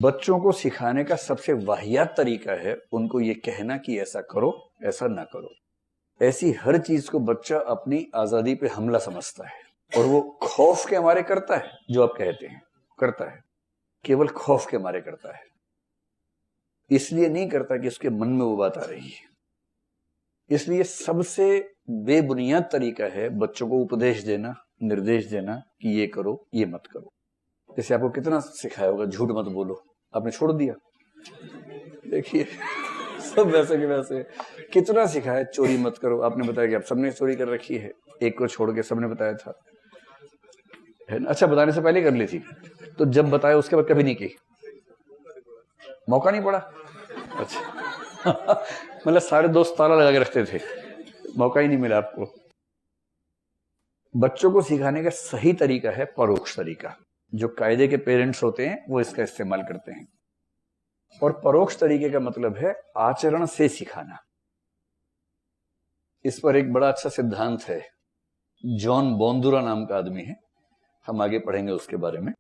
बच्चों को सिखाने का सबसे वाहियात तरीका है उनको ये कहना कि ऐसा करो, ऐसा ना करो। ऐसी हर चीज को बच्चा अपनी आजादी पे हमला समझता है और वो खौफ के मारे करता है। जो आप कहते हैं करता है, केवल खौफ के मारे करता है, इसलिए नहीं करता कि उसके मन में वो बात आ रही है। इसलिए सबसे बेबुनियाद तरीका है बच्चों को उपदेश देना, निर्देश देना कि ये करो, ये मत करो। जैसे आपको कितना सिखाया होगा, झूठ मत बोलो, आपने छोड़ दिया। देखिए सब वैसे के वैसे। कितना सिखाया, चोरी मत करो, आपने बताया कि आप सबने चोरी कर रखी है, एक को छोड़ के सबने बताया था, है ना? अच्छा, बताने से पहले कर ली थी, तो जब बताया उसके बाद कभी नहीं की, मौका नहीं पड़ा। अच्छा मतलब सारे दोस्त ताला लगा के रखते थे, मौका ही नहीं मिला आपको। बच्चों को सिखाने का सही तरीका है परोक्ष तरीका। जो कायदे के पेरेंट्स होते हैं वो इसका इस्तेमाल करते हैं। और परोक्ष तरीके का मतलब है आचरण से सिखाना। इस पर एक बड़ा अच्छा सिद्धांत है, जॉन बोंदुरा नाम का आदमी है, हम आगे पढ़ेंगे उसके बारे में।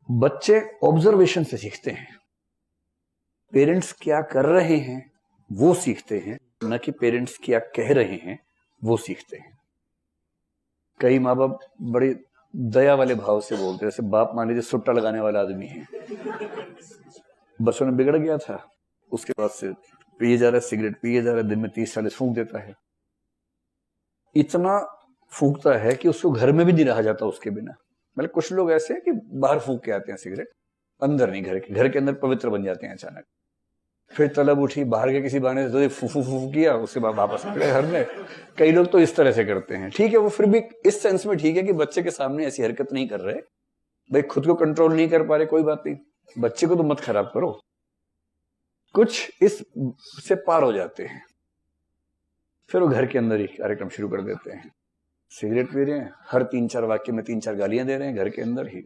बच्चे ऑब्जर्वेशन से सीखते हैं। पेरेंट्स क्या कर रहे हैं वो सीखते हैं, न कि पेरेंट्स क्या कह रहे हैं वो सीखते हैं। कई माँ बाप बड़े दया वाले भाव से बोलते हैं। जैसे बाप मान लीजिए सुट्टा लगाने वाला आदमी है, बच्चों में बिगड़ गया था, उसके बाद से पिए जा रहा है, सिगरेट पिए जा रहा है, दिन में 30-40 फूंक देता है। इतना फूंकता है कि उसको घर में भी नहीं रहा जाता उसके बिना। मतलब कुछ लोग ऐसे हैं कि बाहर फूंक के आते हैं सिगरेट, अंदर नहीं, घर के अंदर पवित्र बन जाते हैं अचानक। फिर तलब उठी, बाहर के किसी बहाने से फू फू फू किया, उसके बाद वापस आ गए घर में। कई लोग तो इस तरह से करते हैं। ठीक है, वो फिर भी इस सेंस में ठीक है कि बच्चे के सामने ऐसी हरकत नहीं कर रहे, भाई खुद को कंट्रोल नहीं कर पा रहे, कोई बात नहीं, बच्चे को तो मत खराब करो। कुछ इस से पार हो जाते हैं, फिर वो घर के अंदर ही कार्यक्रम शुरू कर देते हैं। सिगरेट पी रहे हैं, हर 3-4 वाक्य में 3-4 गालियां दे रहे हैं, घर के अंदर ही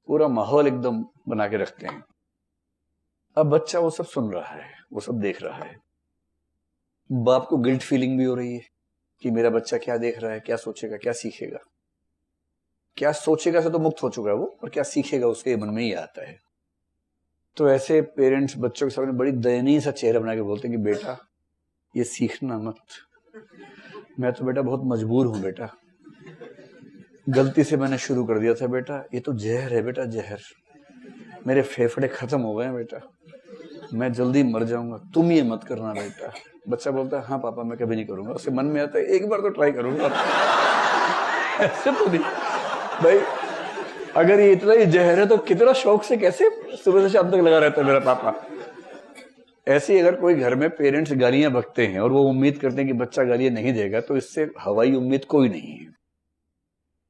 पूरा माहौल एकदम बना के रखते हैं। अब बच्चा वो सब सुन रहा है, वो सब देख रहा है। बाप को गिल्ट फीलिंग भी हो रही है कि मेरा बच्चा क्या देख रहा है, क्या सोचेगा, क्या सीखेगा। क्या सोचेगा से तो मुक्त हो चुका है वो, और क्या सीखेगा उसके मन में ही आता है। तो ऐसे पेरेंट्स बच्चों के सामने बड़ी दयनीय सा चेहरा बना के बोलते हैं कि बेटा ये सीखना मत, मैं तो बेटा बहुत मजबूर हूं बेटा, गलती से मैंने शुरू कर दिया था बेटा, ये तो जहर है बेटा, जहर, मेरे फेफड़े खत्म हो गए हैं बेटा, मैं जल्दी मर जाऊंगा, तुम ये मत करना बेटा। बच्चा बोलता है हाँ पापा मैं कभी नहीं करूंगा। उसके मन में आता है एक बार तो ट्राई करूंगा। ऐसे तो नहीं भाई, अगर ये इतना ही जहर है तो कितना शौक से कैसे सुबह से शाम तक लगा रहता है मेरा पापा। ऐसे ही अगर कोई घर में पेरेंट्स गालियां बकते हैं और वो उम्मीद करते हैं कि बच्चा गालियां नहीं देगा, तो इससे हवाई उम्मीद कोई नहीं है।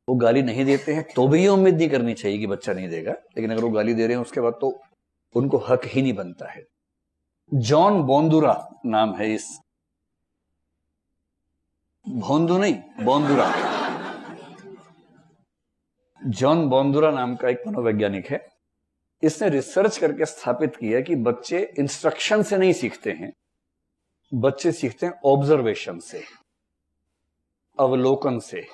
वो गाली नहीं देते हैं तो भी ये उम्मीद नहीं करनी चाहिए कि बच्चा नहीं देगा, लेकिन अगर वो गाली दे रहे हैं उसके बाद तो उनको हक ही नहीं बनता है। जॉन बोंदुरा नाम है इस, भोंदू नहीं, बोंदुरा। जॉन बोंदुरा नाम का एक मनोवैज्ञानिक है। इसने रिसर्च करके स्थापित किया कि बच्चे इंस्ट्रक्शन से नहीं सीखते हैं, बच्चे सीखते हैं ऑब्जर्वेशन से, अवलोकन से।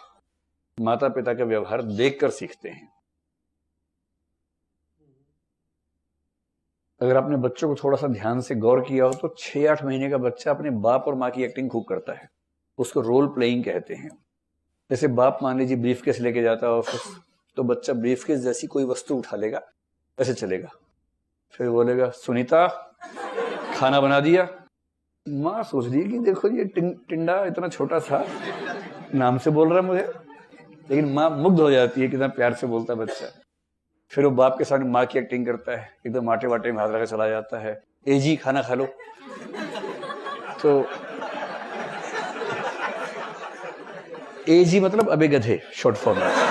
माता पिता का व्यवहार देखकर सीखते हैं। अगर आपने बच्चों को थोड़ा सा ध्यान से गौर किया हो तो 6-8 महीने का बच्चा अपने बाप और माँ की एक्टिंग खूब करता है, उसको रोल प्लेइंग कहते हैं। जैसे बाप मान लीजिए ब्रीफकेस लेके जाता है ऑफिस, तो बच्चा ब्रीफकेस जैसी कोई वस्तु उठा लेगा, ऐसे चलेगा, फिर बोलेगा सुनीता खाना बना दिया। माँ सोच रही है कि देखो ये टिंडा इतना छोटा सा नाम से बोल रहा है मुझे, लेकिन माँ मुग्ध हो जाती है कितना प्यार से बोलता है बच्चा। फिर वो बाप के सामने माँ की एक्टिंग करता है, एकदम आटे वाटे में हाथ रखकर चला जाता है, ए जी खाना खा लो। तो ए जी मतलब अबे गधे, शॉर्ट फॉर्म में।